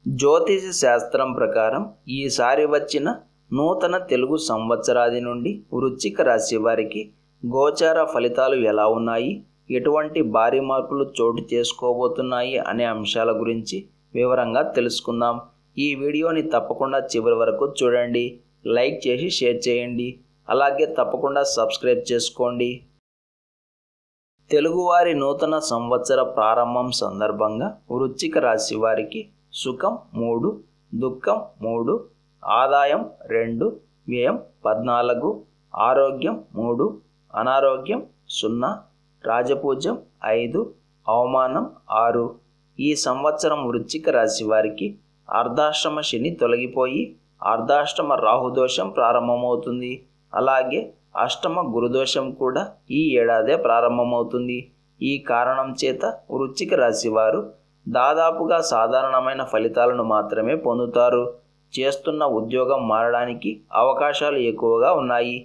జ్యోతిష శాస్త్రం ప్రకారం ఈసారి వచ్చిన నూతన తెలుగు సంవత్సరాది నుండి వృశ్చిక రాశి వారికి గోచార ఫలితాలు ఎలా ఉన్నాయి, ఎటువంటి భారీ మార్పులు చోటు చేసుకోబోతున్నాయి అనే అంశాల గురించి వివరంగా తెలుసుకుందాం. ఈ వీడియోని తప్పకుండా చివరి వరకు చూడండి, లైక్ చేసి షేర్ చేయండి, అలాగే తప్పకుండా సబ్స్క్రైబ్ చేసుకోండి. తెలుగువారి నూతన సంవత్సర ప్రారంభం సందర్భంగా వృశ్చిక రాశి వారికి సుఖం 3, దుఃఖం 3, ఆదాయం 2, వ్యయం 14, ఆరోగ్యం 3, అనారోగ్యం 0, రాజపూజ్యం 5, అవమానం 6. ఈ సంవత్సరం వృశ్చిక రాశి వారికి అర్ధాష్టమ శని తొలగిపోయి అర్ధాష్టమ రాహుదోషం ప్రారంభమవుతుంది. అలాగే అష్టమ గురుదోషం కూడా ఈ ఏడాదే ప్రారంభమవుతుంది. ఈ కారణం చేత వృశ్చిక రాశి వారు దాదాపుగా సాధారణమైన ఫలితాలను మాత్రమే పొందుతారు. చేస్తున్న ఉద్యోగం మారడానికి అవకాశాలు ఎక్కువగా ఉన్నాయి.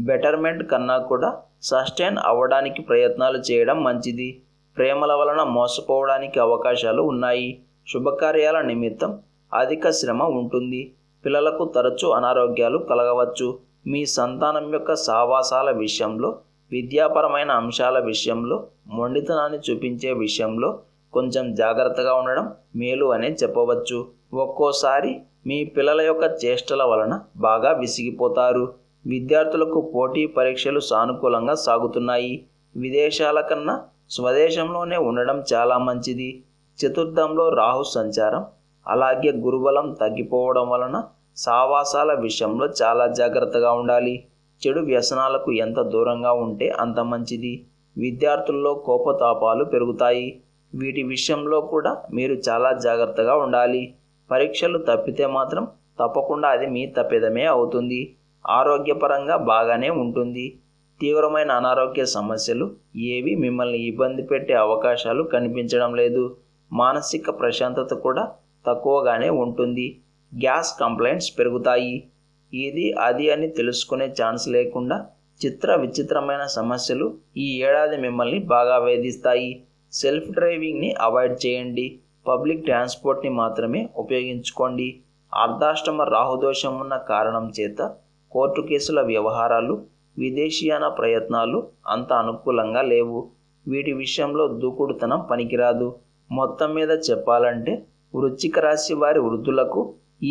బెటర్మెంట్ కన్నా కూడా సస్టైన్ అవ్వడానికి ప్రయత్నాలు చేయడం మంచిది. ప్రేమల వలన మోసపోవడానికి అవకాశాలు ఉన్నాయి. శుభకార్యాల నిమిత్తం అధిక శ్రమ ఉంటుంది. పిల్లలకు తరచూ అనారోగ్యాలు కలగవచ్చు. మీ సంతానం యొక్క సావాసాల విషయంలో, విద్యాపరమైన అంశాల విషయంలో, మొండితనాన్ని చూపించే విషయంలో కొంచెం జాగ్రత్తగా ఉండడం మేలు అనే చెప్పవచ్చు. ఒక్కోసారి మీ పిల్లల యొక్క చేష్టల వలన బాగా విసిగిపోతారు. విద్యార్థులకు పోటీ పరీక్షలు సానుకూలంగా సాగుతున్నాయి. విదేశాల కన్నా స్వదేశంలోనే ఉండడం చాలా మంచిది. చతుర్థంలో రాహు సంచారం, అలాగే గురుబలం తగ్గిపోవడం వలన సావాసాల విషయంలో చాలా జాగ్రత్తగా ఉండాలి. చెడు వ్యసనాలకు ఎంత దూరంగా ఉంటే అంత మంచిది. విద్యార్థుల్లో కోపతాపాలు పెరుగుతాయి. వీటి విషయంలో కూడా మీరు చాలా జాగ్రత్తగా ఉండాలి. పరీక్షలు తప్పితే మాత్రం తప్పకుండా అది మీ తప్పిదమే అవుతుంది. ఆరోగ్యపరంగా బాగానే ఉంటుంది. తీవ్రమైన అనారోగ్య సమస్యలు ఏవి మిమ్మల్ని ఇబ్బంది పెట్టే అవకాశాలు కనిపించడం లేదు. మానసిక ప్రశాంతత కూడా తక్కువగానే ఉంటుంది. గ్యాస్ కంప్లైంట్స్ పెరుగుతాయి. ఇది అది అని తెలుసుకునే ఛాన్స్ లేకుండా చిత్ర విచిత్రమైన సమస్యలు ఈ ఏడాది మిమ్మల్ని బాగా వేధిస్తాయి. సెల్ఫ్ డ్రైవింగ్ని అవాయిడ్ చేయండి. పబ్లిక్ ట్రాన్స్పోర్ట్ని మాత్రమే ఉపయోగించుకోండి. అర్ధాష్టమ రాహుదోషం ఉన్న కారణం చేత కోర్టు కేసుల వ్యవహారాలు, విదేశీయాన ప్రయత్నాలు అంత అనుకూలంగా లేవు. వీటి విషయంలో దూకుడుతనం పనికిరాదు. మొత్తం మీద చెప్పాలంటే వృశ్చిక రాశి వారి వృద్ధులకు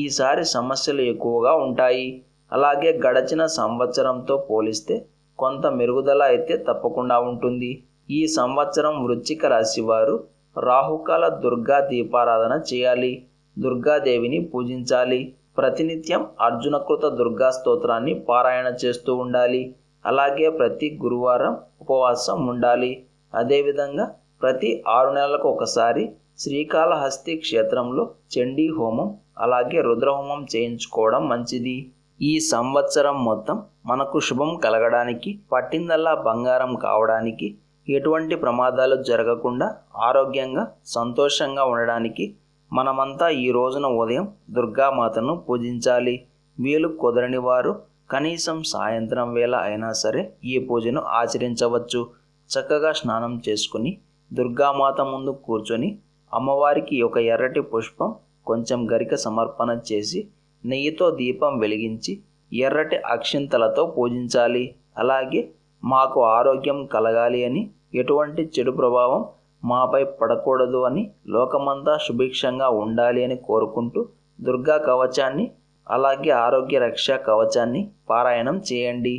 ఈసారి సమస్యలు ఎక్కువగా ఉంటాయి. అలాగే గడచిన సంవత్సరంతో పోలిస్తే కొంత మెరుగుదల అయితే తప్పకుండా ఉంటుంది. ఈ సంవత్సరం వృశ్చిక రాశి వారు రాహుకాల దుర్గా దీపారాధన చేయాలి. దుర్గాదేవిని పూజించాలి. ప్రతినిత్యం అర్జునకృత దుర్గా స్తోత్రాన్ని పారాయణ చేస్తూ ఉండాలి. అలాగే ప్రతి గురువారం ఉపవాసం ఉండాలి. అదేవిధంగా ప్రతి 6 నెలలకు ఒకసారి శ్రీకాళహస్తి క్షేత్రంలో చండీ హోమం, అలాగే రుద్రహోమం చేయించుకోవడం మంచిది. ఈ సంవత్సరం మొత్తం మనకు శుభం కలగడానికి, పట్టిందల్లా బంగారం కావడానికి, ఎటువంటి ప్రమాదాలు జరగకుండా ఆరోగ్యంగా సంతోషంగా ఉండడానికి మనమంతా ఈ రోజున ఉదయం దుర్గామాతను పూజించాలి. వీలు కుదరని వారు కనీసం సాయంత్రం వేళ అయినా సరే ఈ పూజను ఆచరించవచ్చు. చక్కగా స్నానం చేసుకుని దుర్గామాత ముందు కూర్చొని అమ్మవారికి ఒక ఎర్రటి పుష్పం, కొంచెం గరిక సమర్పణ చేసి నెయ్యితో దీపం వెలిగించి ఎర్రటి అక్షింతలతో పూజించాలి. అలాగే మాకు ఆరోగ్యం కలగాలి అని, ఎటువంటి చెడు ప్రభావం మాపై పడకూడదు అని, లోకమంతా సుభిక్షంగా ఉండాలి అని కోరుకుంటూ దుర్గా కవచాన్ని, అలాగే ఆరోగ్య రక్షా కవచాన్ని పారాయణం చేయండి.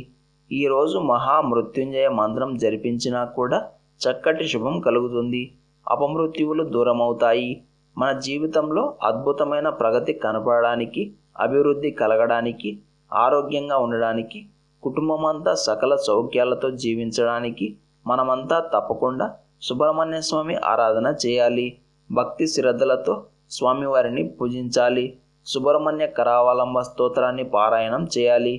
ఈరోజు మహామృత్యుంజయ మంత్రం జరిపించినా కూడా చక్కటి శుభం కలుగుతుంది. అపమృత్యువులు దూరమవుతాయి. మన జీవితంలో అద్భుతమైన ప్రగతి కనపడడానికి, అభివృద్ధి కలగడానికి, ఆరోగ్యంగా ఉండడానికి, కుటుంబమంతా సకల సౌఖ్యాలతో జీవించడానికి మనమంతా తప్పకుండా సుబ్రహ్మణ్య స్వామి ఆరాధన చేయాలి. భక్తి శ్రద్ధలతో స్వామివారిని పూజించాలి. సుబ్రహ్మణ్య కరావలంబ స్తోత్రాన్ని పారాయణం చేయాలి.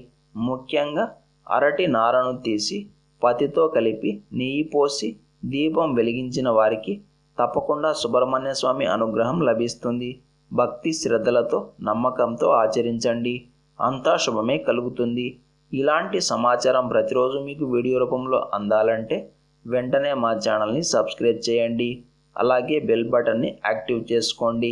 ముఖ్యంగా అరటి నారను తీసి పతితో కలిపి నెయ్యి పోసి దీపం వెలిగించిన వారికి తప్పకుండా సుబ్రహ్మణ్య స్వామి అనుగ్రహం లభిస్తుంది. భక్తి శ్రద్ధలతో నమ్మకంతో ఆచరించండి. అంతా శుభమే కలుగుతుంది. ఇలాంటి సమాచారం ప్రతిరోజు మీకు వీడియో రూపంలో అందాలంటే వెంటనే మా ఛానల్ని సబ్స్క్రైబ్ చేయండి. అలాగే బెల్ బటన్ని యాక్టివ్ చేసుకోండి.